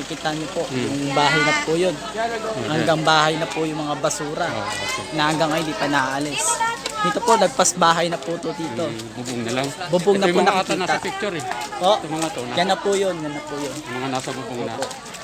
makikita niyo po, yung bahay na po yun. Hanggang bahay na po yung mga basura na hanggang ngayon di pa naaalis. Dito po, nagpas bahay na po to dito. Bubong na lang. Bubong na Ito po yung mga ata nakikita. nasa picture eh. Oh, Ito mga to. yan na po yun, yan na po yun. Yung mga nasa bubong na.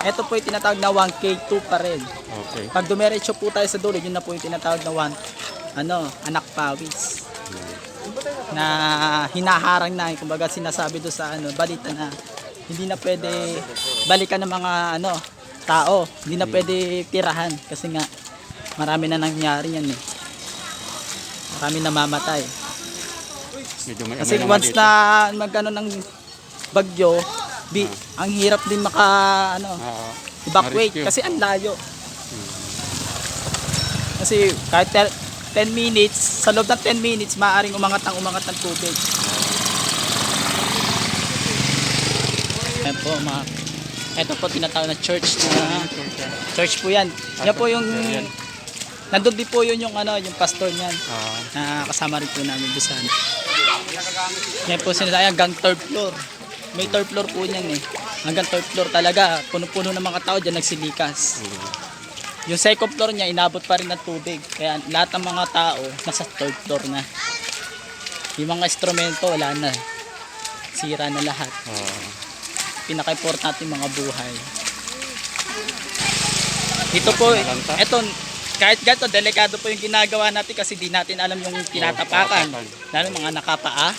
Ito po yung tinatawag na 1K2 pa rin. Okay. Pag dumiretso po tayo sa dulo, yun na po yung tinatawag na anak pawis. Na hinaharang na, kumbaga sinasabi do sa balita na hindi na pwede balikan ng mga tao, hindi na pwede tirahan kasi nga marami na nangyari yan eh. Marami namamatay. Medyo may Kasi amoy once dito. na magkano ng bagyo, ang hirap din evacuate ma-rescue. kasi ang layo. Kasi kahit 10 minutes, sa loob ng 10 minutes, maaaring umangat ng tubig. Ayan po, ito po tinatawag na church po yan. Yan po yung, nandun din po yun yung pastor niyan. Na kasama rin po namin doon sa Yan po sinasabi, hanggang third floor. May third floor po niyan eh. Hanggang third floor talaga, puno-puno ng mga tao dyan nagsilikas. Yung second floor niya, inabot pa rin ng tubig. Kaya lahat ng mga tao, nasa third floor na. Yung mga instrumento, wala na. Sira na lahat. Pinaka-importante yung mga buhay. Dito po, eto, kahit gato, delikado po yung ginagawa natin kasi di natin alam yung tinatapakan. Lalo mga nakapaa.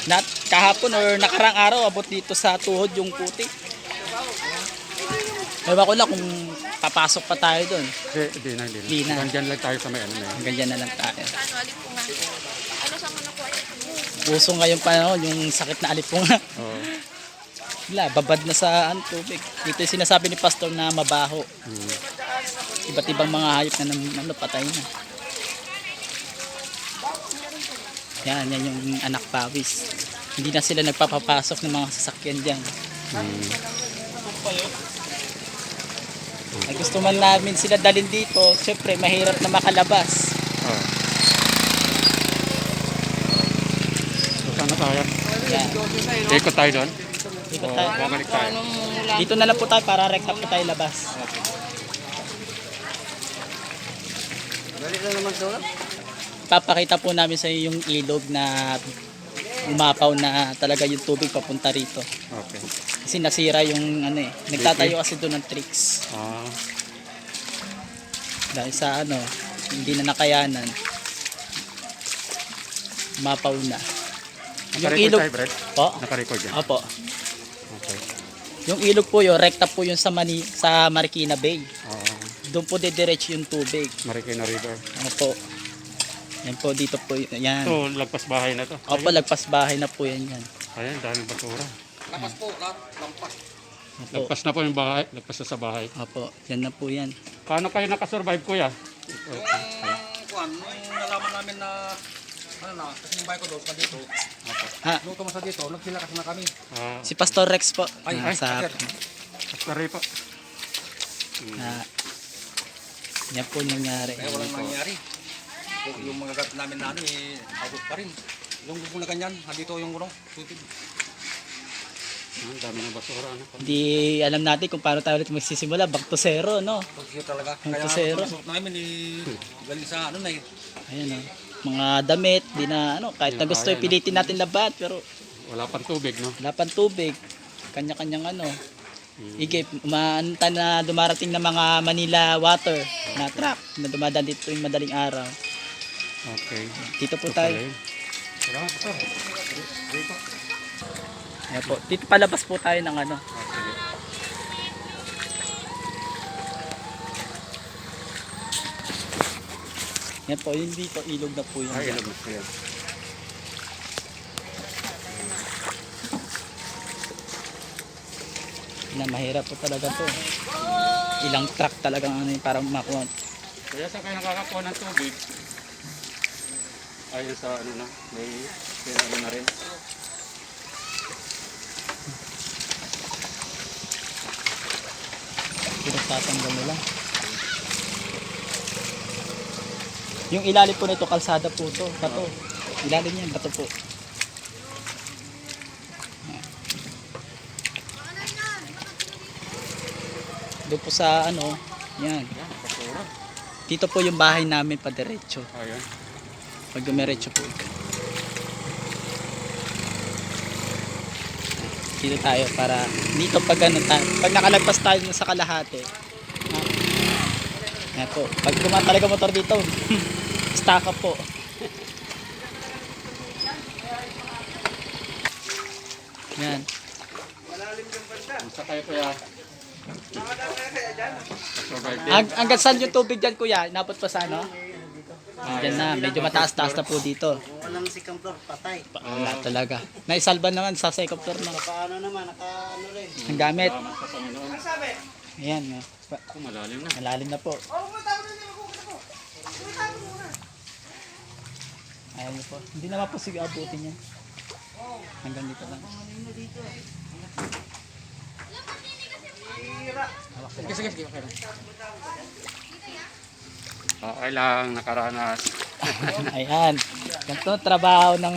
Na, kahapon or nakarang araw, abot dito sa tuhod yung putik. Ewan ko lang kung papasok pa tayo doon. Hindi na. Hanggang lang tayo sa may ano na yun. Hanggang dyan na lang tayo. Puso ngayon pa yung sakit na alipunga. Wala, babad na sa tubig. Dito yung sinasabi ni Pastor na mabaho. Iba't ibang mga hayop na patay na. Yan yung anak pawis. Hindi na sila nagpapapasok ng mga sasakyan dyan. Gusto man namin sila dalhin dito, syempre mahirap na makalabas. So, sana tayo? Yan. Ikot tayo doon? Ikot tayo. Bumalik tayo. Dito na lang po tayo para rekta po tayo labas. Papakita po namin sa iyo yung ilog na umapaw na talaga yung tubig papunta rito. Okay. Kasi nasira yung nagtatayo kasi doon ng tricks. Dahil sa hindi na nakayanan. Umapaw na. Yung ilog po. Naka-record yan? Opo. Okay. Yung ilog po yun, rekta po yun sa Marikina Bay. Doon po didiretso yung tubig. Marikina River. Opo. Yan po, dito po, yan. So, lagpas bahay na to? Opo, lagpas bahay na po yan. Ayan, daming basura. Lampas po, lampas. Opo. Lagpas na po yung bahay, lagpas na sa bahay. Opo, yan na po yan. Paano kayo nakasurvive, kuya? Nung nalaman namin na, kasi yung bahay ko doon, sa dito. Nung tumasa dito, nagsilakas na kami. Si Pastor Rex po. Sir. Sorry po. Yan po nangyari. Kaya walang nangyari. Yung mga gat namin na abot pa rin. Yung na ganyan, dito yung tubig. Ang dami ng basura. Hindi alam natin kung paano tayo ulit magsisimula. Back to zero, no? Pagkikita talaga. Back Kaya to zero. ang namin, galing sa Ayan o. Mga damit, di na kahit na gusto pilitin natin labat, pero Wala pang tubig, no? wala pang tubig. Kanya-kanyang Igip, umaanta na dumarating na mga Manila water na truck na dumadaan dito yung madaling araw. Okay. Dito po tayo. Salamat po. Ayan po. Dito palabas po tayo ng Yan po, yun dito, ilog na po yun. Ay, ilog na po yan. Mahirap po talaga to. Ilang truck talagang para makuha. Kaya saan kayo nakakakuha ng tubig? Ayun sa may pinano na rin. Pinagtatanggal nila. Yung ilalim po nito, kalsada po to. Bato. Ilalim yan, bato po. Doon po sa ano, yan. Yan, basura. Dito po yung bahay namin pa diretso. Ayun. Pag dumiretso po. Dito tayo para dito pag ano tayo, pag nakalagpas tayo sa kalahati. Yan po. Pag talaga motor dito, stack up po. Yan. Basta kayo kuya. Survive din. Hanggang saan yung tubig dyan kuya? Inabot pa sa ano? Diyan na, medyo mataas-taas na po dito. Walang second floor, patay. Wala talaga. Naisalba naman sa second floor na. Paano naman, naka ano rin. Ang gamit. Salamat sa Panginoon. Ayan. Oh, malalim na. Malalim na po. Ayan niyo po. Hindi naman po sige abutin yan. Hanggang dito lang. Sige, sige, sige. Okay lang. Okay lang, nakaranas. Ayan. Ganito trabaho ng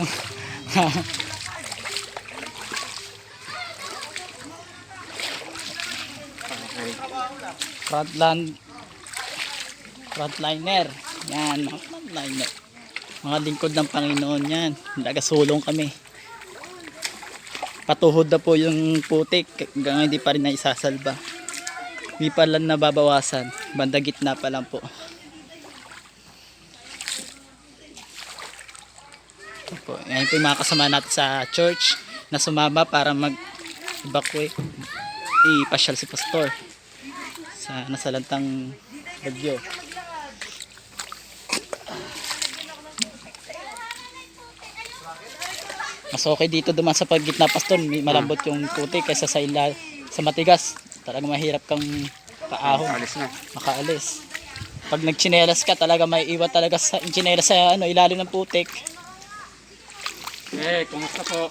frontliner. Yan, mga frontliner. Mga lingkod ng Panginoon yan. Nagasulong kami. Patuhod na po yung putik. Hanggang hindi pa rin na isasalba. Hindi pa lang nababawasan. Banda gitna pa lang po. Po. Yan po yung mga kasama natin sa church na sumama para mag-evacuate, ipasyal si pastor sa nasalantang bagyo. Mas okay dito duman sa paggitna pastor, malambot yung puti kaysa sa sa matigas. Talaga mahirap kang kaahon, Alis na. makaalis. Pag nagchinelas ka talaga may iwan talaga sa chinelas sa ano, ilalim ng putik. Eh, kumusta po?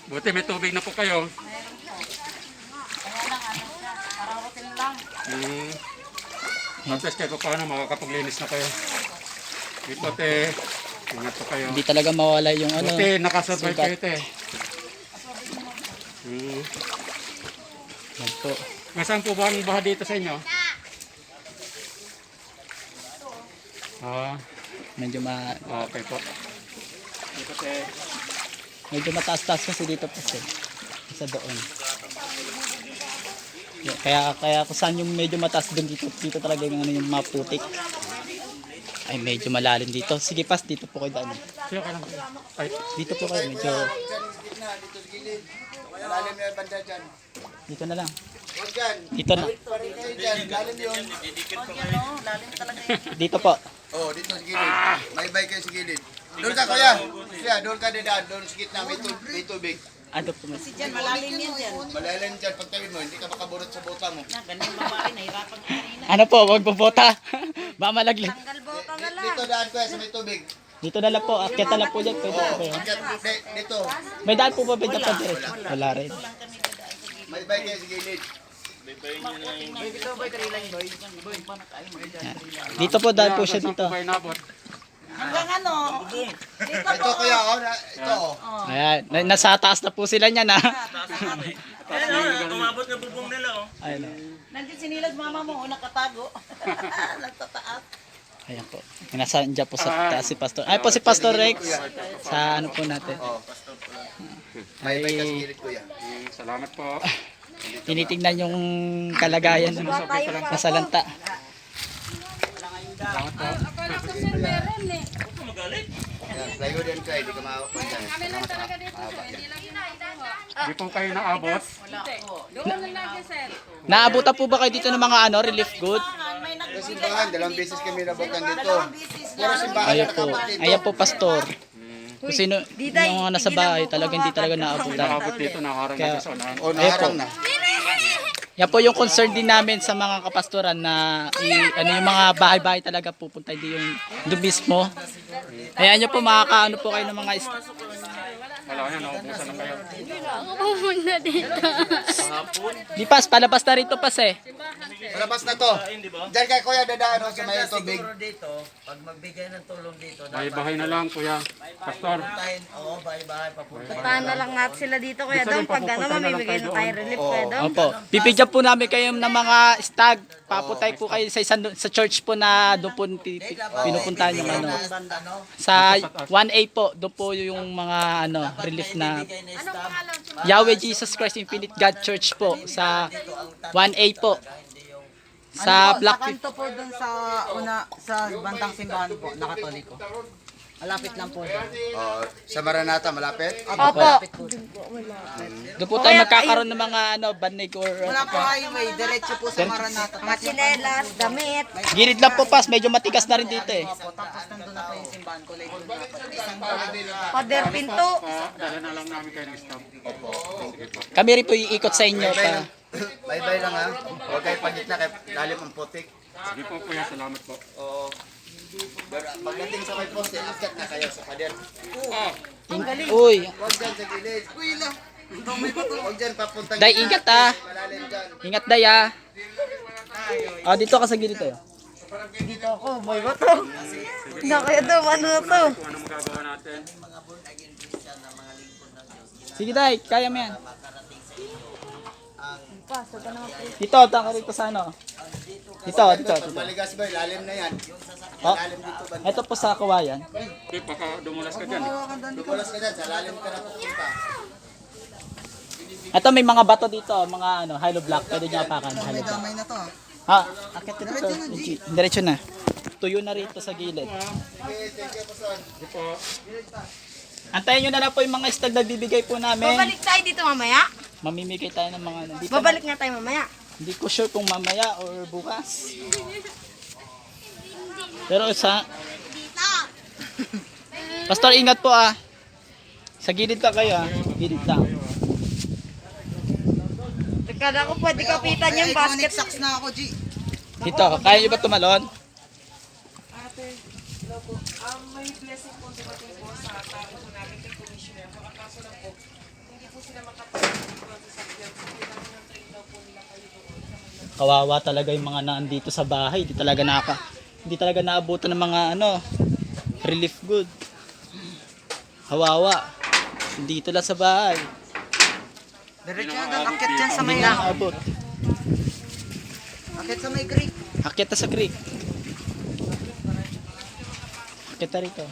Buti may tubig na po kayo. Tapos kayo paano makakapaglinis na kayo. Dito te, ingat po kayo. Hindi talaga mawala yung ano. Buti nakasurvive sugat. kayo te. Yan po. Nasaan po ba ang baha dito sa inyo? Ah, Medyo okay po. Dito te. medyo mataas-taas kasi dito kasi sa doon. Kaya kung saan yung medyo mataas doon dito talaga yung ano yung maputik. Ay medyo malalim dito. Sige pas dito po kayo daan. Sige ka lang. Ay, Dito po kayo medyo Dito sa gilid. Lalim na yung banda dyan. dito na lang. Huwag dyan. Dito na. Parin kayo dyan. Lalim yun. Dito po. Oh, dito sa gilid. May bay kayo sa gilid. Doon ka kuya. Kuya, doon ka dedaan. Doon sa gitna may tubig. Ano po mas. Diyan, malalim yan dyan. Malalim dyan pag tawid mo. Hindi ka makabunot sa bota mo. Na, ganyan babae, nahirapan ka kanina. Ano po, wag bubota. Ba malaglag. Tanggal bota nga lang. Dito daan kuya sa may tubig. Dito na lang po. Akyat na lang po dyan. Pwede po kayo. Dito. May daan po ba? Pwede pa diretso. Wala rin. May bay kayo sa gilid. Yan. Dito po daan po siya saan dito. po ba inabot? Hanggang ano, dito Ito kuya. Oh, ito. Oh. Ayan. Nasa taas na po sila niyan ha. Umabot na bubong nila oh. Ayun. nandiyan sinilas mama mo, nakatago. Nagtataas. Ayan po. Nasa dyan po sa taas si Pastor. Ay po si Pastor Rex. Sa ano po natin. May bay ka sa gilid kuya. Salamat po. Tinitingnan yung kalagayan ng nasalanta. Salamat po. Yan, plywood yan kuya. Hindi ka makakakuha dyan. Salamat ha. Mahaba yan. Di po kayo naabot. Naabutan po ba kayo dito ng mga ano, relief good? May Sa simbahan, 2 beses kami nabutan dito. Puro simbahan Ayan na po. nakabot dito. Ayan po Pastor. Kung sino yung mga nasa bahay talaga hindi talaga naabutan. Naabot dito, nakarang Kaya- na sa unahan. O, naharang na. Yan po yung concern din namin sa mga kapastoran na ano yung mga bahay-bahay talaga pupunta hindi yung doon mismo. Ayan nyo po makakaano po kayo ng mga Wala na, naubusan lang kayo. Ako pumunta dito. Di pas, palabas na rito pas eh. Malabas na to. Diyan kay Kuya dadaan sa may tubig. dito, pag magbigay ng tulong dito, Bahay-bahay na lang, kuya. Pastor. oo, bahay-bahay, papunta. Paano lang natin sila dito Kuya Dong? Pag ano, mamibigay na tayo relief Kuya Dong. Opo. Pipigyan po namin kayo ng mga stag. Paputay po kayo sa church po na doon po pinupuntahan yung ano. Sa 1A po, doon po yung mga ano, relief na Yahweh Jesus Christ Infinite God Church po sa 1A po. Sa Sa Blackfield. kanto po dun sa sa bantang simbahan po, na Katoliko. Malapit lang po doon. Sa Maranata, malapit. Opo. Doon po tayo magkakaroon ng mga ano, banig or Wala po highway, diretso po sa Maranata. Mga tsinelas, damit. gilid lang po pas, medyo matigas na rin dito eh. Opo, tapos nandun na po yung simbahan ko. Pader pinto. Dala na lang namin kayo ng staff. Kami rin po iikot sa inyo pa. Bye-bye lang ha. Huwag kayo pagitna kay lalim ang putik. Sige po, kuya. Salamat po. Oo. Pero pagdating sa may poste, akyat na kayo sa pader. Uy, Huwag dyan sa gilid. Uy lang. Huwag dyan papuntang Day, ingat ah. malalim dyan. Ingat day ah. Ah, dito ka sa gilid tayo. Dito ako, boy ba to? Na Kuya Dong, ano na to? Kung ano magagawa natin. Sige day, kaya mo yan. Dito, taka rito sa ano. Dito. Pag maligas ba, lalim na yan. Oh, Lalim dito ba? ito po sa kawayan. Okay, baka dumulas ka dyan. Dugulas ka dyan, sa lalim ka na pupunta. Ito may mga bato dito, mga ano, hollow block. Pwede nyo apakan. Hollow block. Damay na to. Ha, akit ka dito. Diretso na. Tuyo na rito sa gilid. Sige po. Antayin nyo na lang po yung mga stag na bibigay po namin. Babalik tayo dito mamaya? Mamimigay tayo ng mga ano. Dito Babalik nga tayo mamaya. Hindi ko sure kung mamaya or bukas. Pero sa... Pastor, ingat po ah. Sa gilid ka kayo ah. Gilid lang. Kala ko pwede kapitan yung basket. Socks na ako, G. Dito, kaya nyo ba tumalon? May blessing po dumating po sa tao po namin kay Commissioner. Baka kaso lang po, hindi po sila makapagod sa sakyan. So, kailangan ng train daw po nila kayo doon. Kawawa talaga yung mga naandito sa bahay. Hindi talaga naabutan ng mga ano, relief good. Kawawa. Dito lang sa bahay. Diretso na doon, akyat dyan sa Hindi may naaabot. Akyat sa may creek. Akyat na sa creek. Akyat na rito.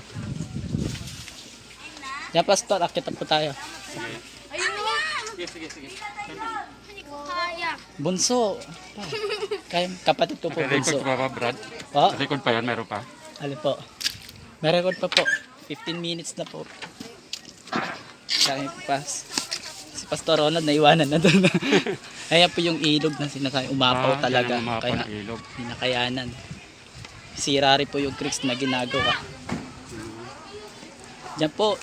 Yan pastor, akyat na po tayo. Sige. Kaya. Bunso. Kaya kapatid ko po bunso. Record pa ba, Brad? Po? Record pa yan, meron pa. Alin po? May record pa po. 15 minutes na po. Kaya po pas. Si Pastor Ronald naiwanan na doon. Kaya po yung ilog na sinasabi. Umapaw talaga. yan ang umapaw Kaya ng ilog. pinakayanan. Sira rin po yung creeks na ginagawa. Diyan po.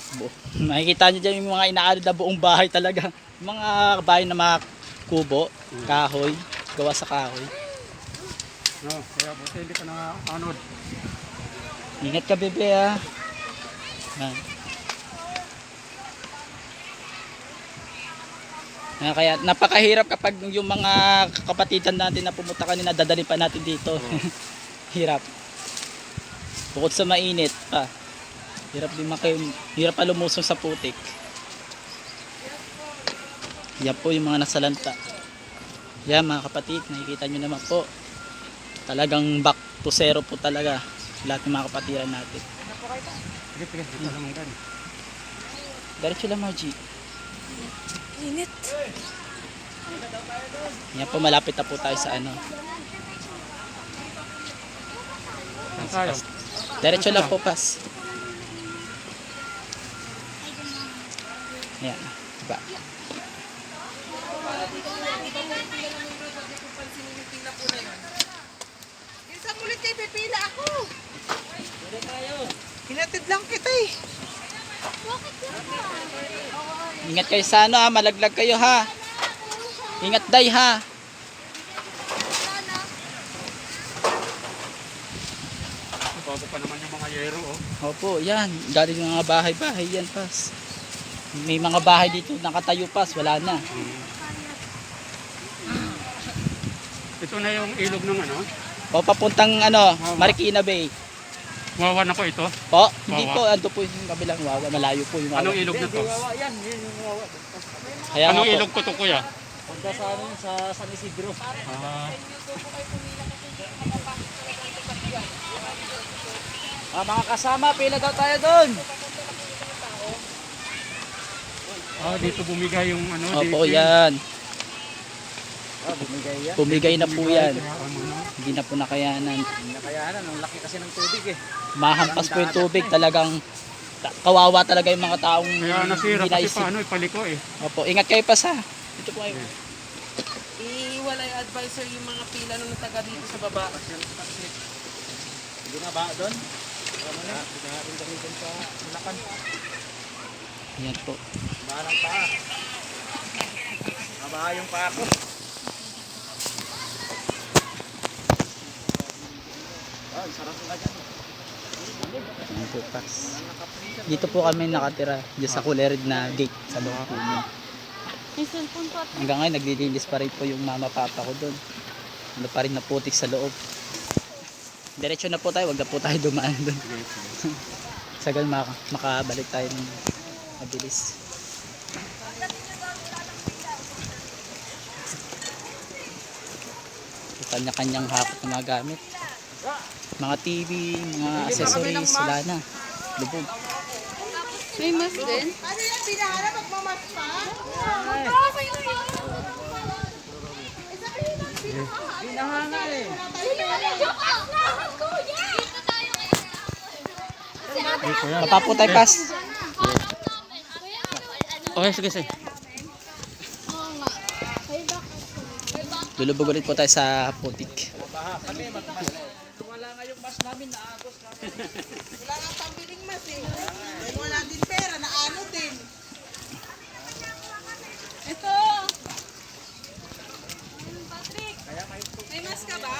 Makikita nyo dyan yung mga inaalod na buong bahay talaga. Mga bahay na mga kubo, kahoy, gawa sa kahoy. No, kaya buti hindi ka na anod. Ingat ka bebe ah. Kaya napakahirap kapag yung mga kapatitan natin na pumunta kanina, dadali pa natin dito. Hirap. Bukod sa mainit pa. Hirap pa lumusong sa putik. Yan po yung mga nasalanta. Yan mga kapatid, nakikita nyo naman po. Talagang back to zero po talaga. Lahat ng mga kapatiran natin. Sige, dito naman kan. Diretso lang Margie. Init. Yan po, malapit na po tayo sa ano. Saan tayo? Diretso lang po pas. Yan. Diba? Isa ulit kayo, pipila ako. Hinatid lang kita eh. Ingat kayo sa ano ha, malaglag kayo ha. Ingat day ha. Bago pa naman yung mga yero, oh. Opo, yan. Galing ng mga bahay-bahay yan pas. May mga bahay dito nakatayo pa, wala na. Ito na yung ilog ng ano? O papuntang Marikina Bay. Wawa na po ito. Po, hindi Wawa. po, ando po yung kabilang wawa, malayo po yung wawa. Anong ilog na to? Kaya nga Anong po, ilog po to, kuya? Punta sa ano yun, sa San Isidro. Ah, mga kasama, pila daw tayo doon. dito bumigay yung ano. Opo, dito. yan. Bumigay yan. Bumigay na po yan. Ano, no? Hindi na po nakayanan. Nakayanan, ang laki kasi ng tubig eh. Mahampas po yung tubig, talagang kawawa talaga yung mga taong Kaya nasira hindi kasi naisip. paano, ipaliko eh. Opo, ingat kayo pa sa. Ito po kayo. Iwalay advisor yung mga pila nung taga dito sa baba. Hindi na ba doon? Ano na? Pinaharin kami doon sa Bulacan. Yan po. Barang paa. Mabaha yung paa ko. Ay, sarap nga dyan. Yan po, Pax. Dito po kami nakatira, dyan sa Kulerid na gate sa loob po niya. Hanggang ngayon, naglilinis pa rin po yung mama papa ko doon. Ano pa rin na putik sa loob. Diretso na po tayo, wag na po tayo dumaan doon. Sagal makabalik tayo ng mabilis. Kanya-kanyang hakot na mga gamit. Mga TV, mga accessories, wala na. Lubog. May mas din? Ano yan? Pinahanap magmamas pa? Papa po tayo, Pas. Okay, sige, sige. Lulubog ulit po tayo sa putik. Wala nga pambiling mas eh. Wala din pera, naano din. Ito! Patrick! May mas ka ba?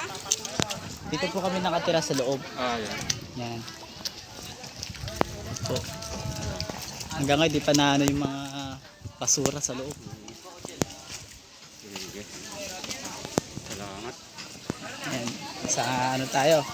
Dito po kami nakatira sa loob. Yan. Yan. Po. Hanggang ngayon di pa na yung mga basura sa loob. Sige. Salamat. Yan. Sa tayo?